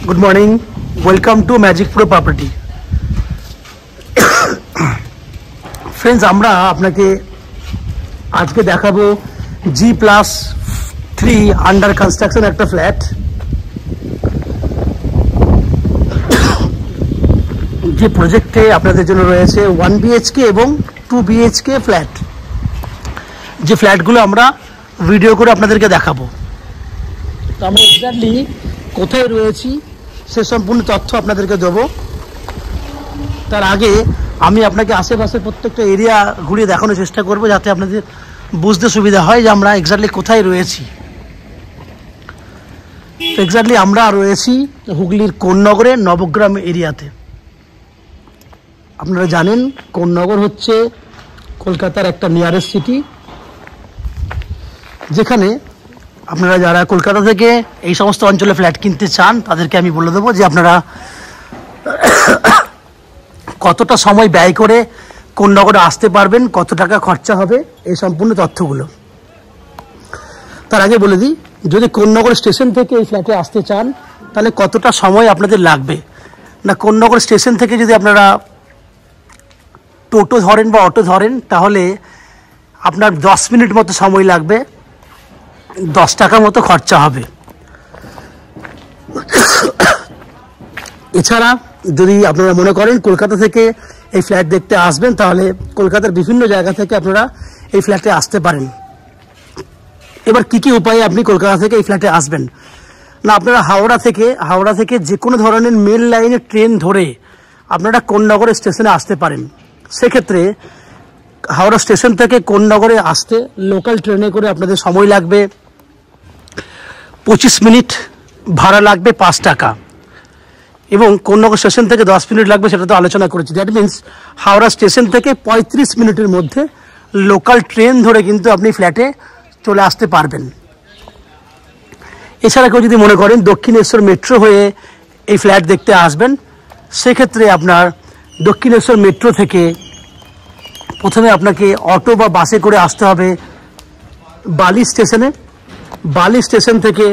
Good morning, welcome to Magic Pro Property. Friends, আমরা আপনাকে আজকে দেখাবো G+3 আন্ডার কনস্ট্রাকশন একটা ফ্ল্যাট। যে প্রজেক্টে আপনাদের জন্য রয়েছে 1 BHK এবং 2 BHK ফ্ল্যাট। যে ফ্ল্যাটগুলো আমরা ভিডিও করে আপনাদেরকে দেখাবো। তো আমরা এক্স্যাক্টলি কোথায় রয়েছি সে সম্পূর্ণ তথ্য আপনাদেরকে দেবো। তার আগে আমি আপনাকে আশেপাশের প্রত্যেকটা এরিয়া ঘুরিয়ে দেখানোর চেষ্টা করব, যাতে আপনাদের বুঝতে সুবিধা হয় যে আমরা এক্স্যাক্টলি কোথায় রয়েছি। তো এক্স্যাক্টলি আমরা রয়েছি হুগলির কোন্নগরে নবগ্রাম এরিয়াতে। আপনারা জানেন কোন্নগর হচ্ছে কলকাতার একটা নিয়ারেস্ট সিটি, যেখানে আপনারা যারা কলকাতা থেকে এই সমস্ত অঞ্চলে ফ্ল্যাট কিনতে চান তাদেরকে আমি বলে দেবো যে আপনারা কতটা সময় ব্যয় করে কোন্নগরে আসতে পারবেন, কত টাকা খরচা হবে, এই সম্পূর্ণ তথ্যগুলো। তার আগে বলে দিই, যদি কোন্নগর স্টেশন থেকে এই ফ্ল্যাটে আসতে চান তাহলে কতটা সময় আপনাদের লাগবে। না, কোন্নগর স্টেশন থেকে যদি আপনারা টোটো ধরেন বা অটো ধরেন তাহলে আপনার 10 মিনিট মতো সময় লাগবে, 10 টাকা মতো খরচা হবে। এছাড়া যদি আপনারা মনে করেন কলকাতা থেকে এই ফ্ল্যাট দেখতে আসবেন তাহলে কলকাতার বিভিন্ন জায়গা থেকে আপনারা এই ফ্ল্যাটে আসতে পারেন। এবার কি কি উপায়ে আপনি কলকাতা থেকে এই ফ্ল্যাটে আসবেন? না, আপনারা হাওড়া থেকে যে কোনো ধরনের মেল লাইনে ট্রেন ধরে আপনারা কোন্নগর স্টেশনে আসতে পারেন। সেক্ষেত্রে হাওড়া স্টেশন থেকে কোন্নগরে আসতে লোকাল ট্রেনে করে আপনাদের সময় লাগবে 25 মিনিট, ভাড়া লাগবে 5 টাকা, এবং কোন্নগর স্টেশন থেকে 10 মিনিট লাগবে, সেটা তো আলোচনা করেছি। দ্যাট মিনস হাওড়া স্টেশন থেকে 35 মিনিটের মধ্যে লোকাল ট্রেন ধরে কিন্তু আপনি ফ্ল্যাটে চলে আসতে পারবেন। এছাড়া কেউ যদি মনে করেন দক্ষিণেশ্বর মেট্রো হয়ে এই ফ্ল্যাট দেখতে আসবেন, সেক্ষেত্রে আপনার দক্ষিণেশ্বর মেট্রো থেকে প্রথমে আপনাকে অটো বা বাসে করে আসতে হবে বালি স্টেশনে। বালি স্টেশন থেকে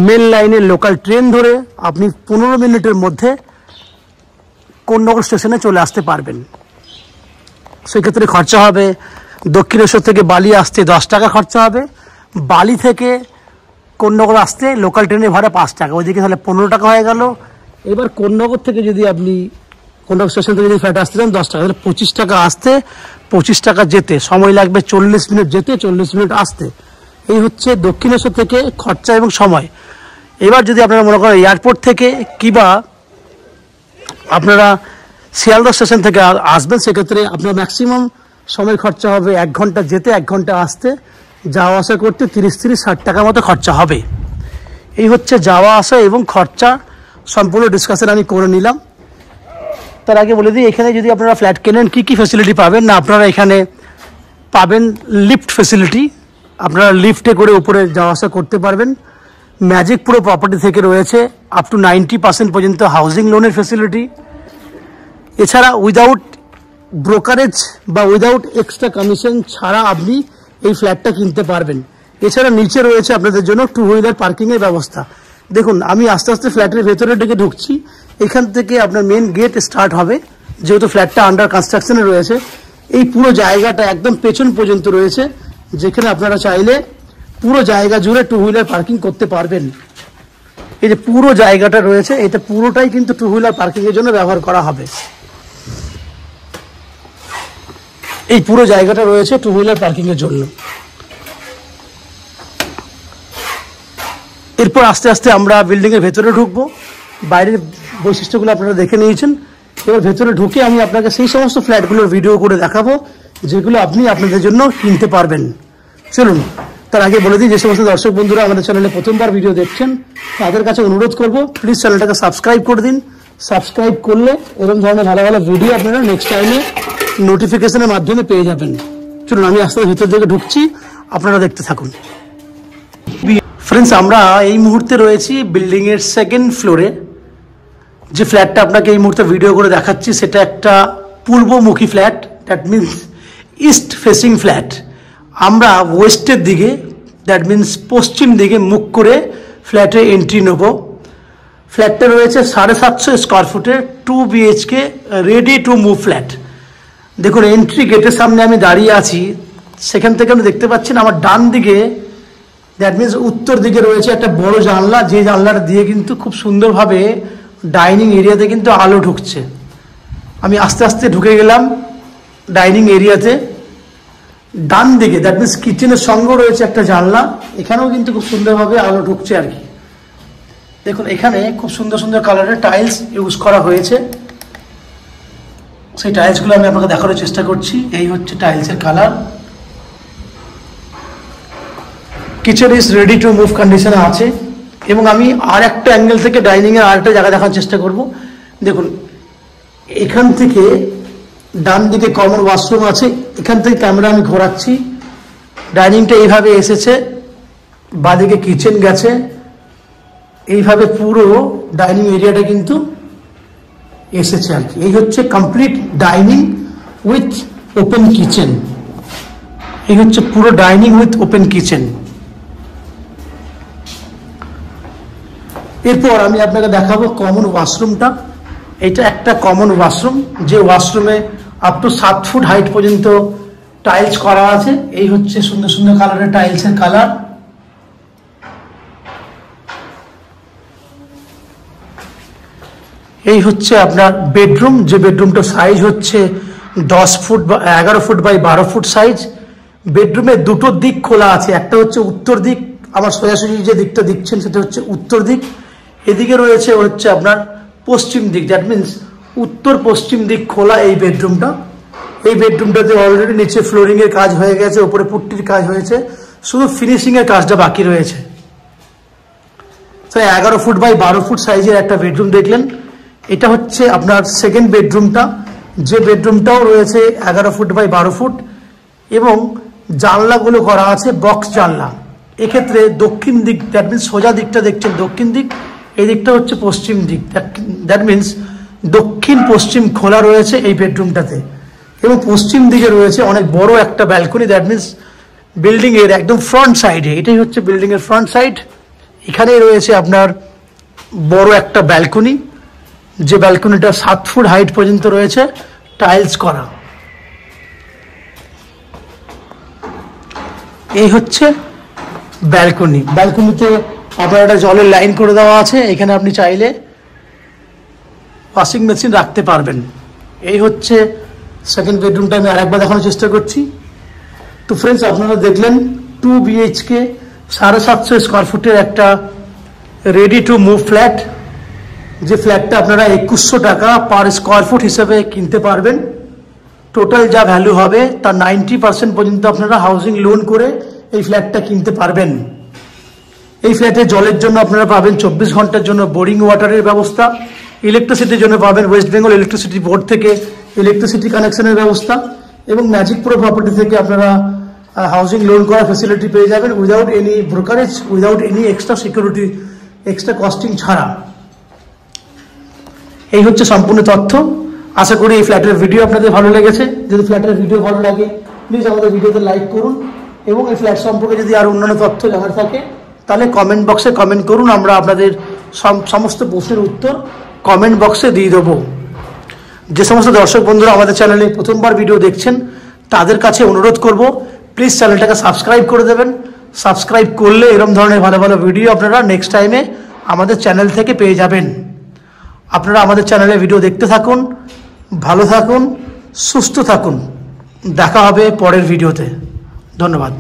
মেল লাইনে লোকাল ট্রেন ধরে আপনি 15 মিনিটের মধ্যে কোন্নগর স্টেশনে চলে আসতে পারবেন। সেক্ষেত্রে খরচা হবে, দক্ষিণেশ্বর থেকে বালি আসতে 10 টাকা খরচা হবে, বালি থেকে কোন্নগর আসতে লোকাল ট্রেনে ভাড়া 5 টাকা, ওইদিকে তাহলে 15 টাকা হয়ে গেল। এবার কোন্নগর থেকে যদি আপনি কোন্নগর স্টেশন থেকে যদি ফ্ল্যাট আসতে চান 10 টাকা, তাহলে 25 টাকা আসতে, 25 টাকা যেতে, সময় লাগবে 40 মিনিট যেতে, 40 মিনিট আসতে। এই হচ্ছে দক্ষিণেশ্বর থেকে খরচা এবং সময়। এবার যদি আপনারা মনে করেন এয়ারপোর্ট থেকে কিংবা আপনারা শিয়ালদহ স্টেশন থেকে আসবেন, সেক্ষেত্রে আপনার ম্যাক্সিমাম সময় খরচা হবে 1 ঘন্টা যেতে, 1 ঘন্টা আসতে, যাওয়া আসা করতে 30-60 টাকা মতো খরচা হবে। এই হচ্ছে যাওয়া আসা এবং খরচা সম্পূর্ণ ডিসকাশন আমি করে নিলাম। তার আগে বলে দিই, এখানে যদি আপনারা ফ্ল্যাট কেনেন কী কী ফ্যাসিলিটি পাবেন। না, আপনারা এখানে পাবেন লিফট ফ্যাসিলিটি, আপনারা লিফটে করে উপরে যাওয়া আসা করতে পারবেন। ম্যাজিক প্রো প্রপার্টি থেকে রয়েছে আপ টু 90% পর্যন্ত হাউজিং লোনের ফ্যাসিলিটি। এছাড়া উইদাউট ব্রোকারেজ বা উইদাউট এক্সট্রা কমিশন ছাড়া আপনি এই ফ্ল্যাটটা কিনতে পারবেন। এছাড়া নিচে রয়েছে আপনাদের জন্য 2 হুইলার পার্কিংয়ের ব্যবস্থা। দেখুন, আমি আস্তে আস্তে ফ্ল্যাটের ভেতরে ঢুকে ঢুকছি। এখান থেকে আপনার মেন গেট স্টার্ট হবে, যেহেতু ফ্ল্যাটটা আন্ডার কনস্ট্রাকশনে রয়েছে। এই পুরো জায়গাটা একদম পেছন পর্যন্ত রয়েছে, যেখানে আপনারা চাইলে পুরো জায়গা জুড়ে 2 হুইলার পার্কিং করতে পারবেন। এই যে পুরো জায়গাটা রয়েছে, এটা পুরোটাই কিন্তু 2 হুইলার পার্কিংয়ের জন্য ব্যবহার করা হবে। এই পুরো জায়গাটা রয়েছে 2 হুইলার পার্কিংয়ের জন্য। এরপর আস্তে আস্তে আমরা বিল্ডিংয়ের ভেতরে ঢুকবো। বাইরের বৈশিষ্ট্যগুলো আপনারা দেখে নিয়েছেন। এবার ভেতরে ঢুকে আমি আপনাকে সেই সমস্ত ফ্ল্যাটগুলোর ভিডিও করে দেখাবো যেগুলো আপনি আপনাদের জন্য কিনতে পারবেন। চলুন, তার আগে বলে দিই, যে সমস্ত দর্শক বন্ধুরা আমাদের চ্যানেলে প্রথমবার ভিডিও দেখছেন তাদের কাছে অনুরোধ করব, প্লিজ চ্যানেলটাকে সাবস্ক্রাইব করে দিন। সাবস্ক্রাইব করলে এরকম ধরনের ভালো ভালো ভিডিও আপনারা নেক্সট টাইমে নোটিফিকেশনের মাধ্যমে পেয়ে যাবেন। চলুন, আমি আস্তে ভিতর দিকে ঢুকছি, আপনারা দেখতে থাকুন। ফ্রেন্ডস, আমরা এই মুহূর্তে রয়েছি বিল্ডিংয়ের 2nd ফ্লোরে। যে ফ্ল্যাটটা আপনাকে এই মুহূর্তে ভিডিও করে দেখাচ্ছি সেটা একটা পূর্বমুখী flat, that means east facing flat. আমরা ওয়েস্টের দিকে, দ্যাট মিনস পশ্চিম দিকে মুখ করে ফ্ল্যাটে এন্ট্রি নেব। ফ্ল্যাটটা রয়েছে 750 স্কোয়ার ফুটের 2 BHK ready to move flat. দেখুন এন্ট্রি গেটের সামনে আমি দাঁড়িয়ে আছি, সেখান থেকে আপনি দেখতে পাচ্ছেন আমার ডান দিকে, দ্যাট মিনস উত্তর দিকে রয়েছে একটা বড় জানলা, যে জানলাটা দিয়ে কিন্তু খুব সুন্দরভাবে ডাইনিং এরিয়াতে কিন্তু আলো ঢুকছে। আমি আস্তে আস্তে ঢুকে গেলাম ডাইনিং এরিয়াতে। ডান দিকে দ্যাট মিনস কিচেনের সঙ্গে রয়েছে একটা জানলা, এখানেও কিন্তু খুব সুন্দরভাবে আলো ঢুকছে আর কি। দেখুন এখানে খুব সুন্দর সুন্দর কালারের টাইলস ইউজ করা হয়েছে, সেই টাইলসগুলো আমি আপনাকে দেখানোর চেষ্টা করছি। এই হচ্ছে টাইলসের colour. Kitchen is ready to move কন্ডিশনে আছে। এবং আমি আর একটা অ্যাঙ্গেল থেকে ডাইনিংয়ের আর একটা জায়গা দেখার চেষ্টা করব। দেখুন এখান থেকে ডান দিকে কমন ওয়াশরুম আছে, এখান থেকে ক্যামেরা আমি ঘোরাচ্ছি, ডাইনিংটা এইভাবে এসেছে, বাঁদিকে কিচেন গেছে, এইভাবে পুরো ডাইনিং এরিয়াটা কিন্তু এসেছে আর কি। এই হচ্ছে complete dining with open kitchen. এই হচ্ছে পুরো ডাইনিং উইথ ওপেন কিচেন। এরপর আমি আপনাকে দেখাবো কমন ওয়াশরুমটা। এটা একটা কমন ওয়াশরুম, যে ওয়াশরুমে আপ টু 7 ফুট হাইট পর্যন্ত টাইলস করা আছে। এই হচ্ছে সুন্দর সুন্দর কালারের টাইলসের কালার। এই হচ্ছে আপনার বেডরুম, যে বেডরুমটা সাইজ হচ্ছে 10 ফুট বা 11 ফুট বাই 12 ফুট সাইজ। বেডরুমে দুটো দিক খোলা আছে, একটা হচ্ছে উত্তর দিক, আমার সোজাসুজি যে দিকটা দেখছেন সেটা হচ্ছে উত্তর দিক। এদিকে রয়েছে হচ্ছে আপনার পশ্চিম দিক, দ্যাট মিনস উত্তর পশ্চিম দিক খোলা এই বেডরুমটা। এই বেডরুমটাতে অলরেডি নিচে ফ্লোরিংয়ের কাজ হয়ে গেছে, উপরে পুট্টির কাজ হয়েছে, শুধু ফিনিশিংয়ের কাজটা বাকি রয়েছে। 11 ফুট বাই 12 ফুট সাইজের একটা বেডরুম দেখলেন। এটা হচ্ছে আপনার সেকেন্ড বেডরুমটা, যে বেডরুমটাও রয়েছে 11 ফুট বাই 12 ফুট এবং জানলাগুলো করা আছে বক্স জানলা। এক্ষেত্রে দক্ষিণ দিক, দ্যাট মিনস সোজা দিকটা দেখছেন দক্ষিণ দিক, এই দিকটা হচ্ছে পশ্চিম দিক, দ্যাট মিনস দক্ষিণ পশ্চিম খোলা রয়েছে এই বেডরুমটাতে। এবং পশ্চিম দিকে রয়েছে অনেক বড় একটা ব্যালকনি, দ্যাট মিনস বিল্ডিংয়ের একদম ফ্রন্ট সাইডে। এটাই হচ্ছে বিল্ডিংয়ের ফ্রন্ট সাইড। এখানেই রয়েছে আপনার বড় একটা ব্যালকনি, যে ব্যালকনিটা 7 ফুট হাইট পর্যন্ত রয়েছে, টাইলস করা। এই হচ্ছে ব্যালকনি। ব্যালকনিতে আপনার একটা জলের লাইন করে দেওয়া আছে, এখানে আপনি চাইলে ওয়াশিং মেশিন রাখতে পারবেন। এই হচ্ছে সেকেন্ড বেডরুমটা, আমি আরেকবার দেখানোর চেষ্টা করছি। তো ফ্রেন্ডস, আপনারা দেখলেন 2 BHK 750 স্কোয়ার ফুটের একটা রেডি টু মুভ ফ্ল্যাট, যে ফ্ল্যাটটা আপনারা 2100 টাকা পার স্কোয়ার ফুট হিসেবে কিনতে পারবেন। টোটাল যা ভ্যালু হবে তার 90% পর্যন্ত আপনারা হাউজিং লোন করে এই ফ্ল্যাটটা কিনতে পারবেন। এই ফ্ল্যাটে জলের জন্য আপনারা পাবেন 24 ঘন্টার জন্য বোরিং ওয়াটারের ব্যবস্থা, ইলেকট্রিসিটির জন্য পাবেন ওয়েস্ট বেঙ্গল ইলেকট্রিসিটি বোর্ড থেকে ইলেকট্রিসিটি কানেকশনের ব্যবস্থা, এবং ম্যাজিক প্রো প্রপার্টি থেকে আপনারা হাউজিং লোন করার ফ্যাসিলিটি পেয়ে যাবেন without any brokerage, without any extra security, extra costing ছাড়া। এই হচ্ছে সম্পূর্ণ তথ্য। আশা করি এই ফ্ল্যাটের ভিডিও আপনাদের ভালো লেগেছে। যদি ফ্ল্যাটের ভিডিও ভালো লাগে প্লিজ আমাদের ভিডিওতে লাইক করুন, এবং এই ফ্ল্যাট সম্পর্কে যদি আর অন্যান্য তথ্য জানার থাকে তাহলে কমেন্ট বক্সে কমেন্ট করুন, আমরা আপনাদের সমস্ত প্রশ্নের উত্তর কমেন্ট বক্সে দিয়ে দেবো। যে সমস্ত দর্শক বন্ধুরা আমাদের চ্যানেলে প্রথমবার ভিডিও দেখছেন তাদের কাছে অনুরোধ করব, প্লিজ চ্যানেলটাকে সাবস্ক্রাইব করে দেবেন। সাবস্ক্রাইব করলে এরকম ধরনের ভালো ভালো ভিডিও আপনারা নেক্সট টাইমে আমাদের চ্যানেল থেকে পেয়ে যাবেন। আপনারা আমাদের চ্যানেলে ভিডিও দেখতে থাকুন, ভালো থাকুন, সুস্থ থাকুন। দেখা হবে পরের ভিডিওতে। ধন্যবাদ।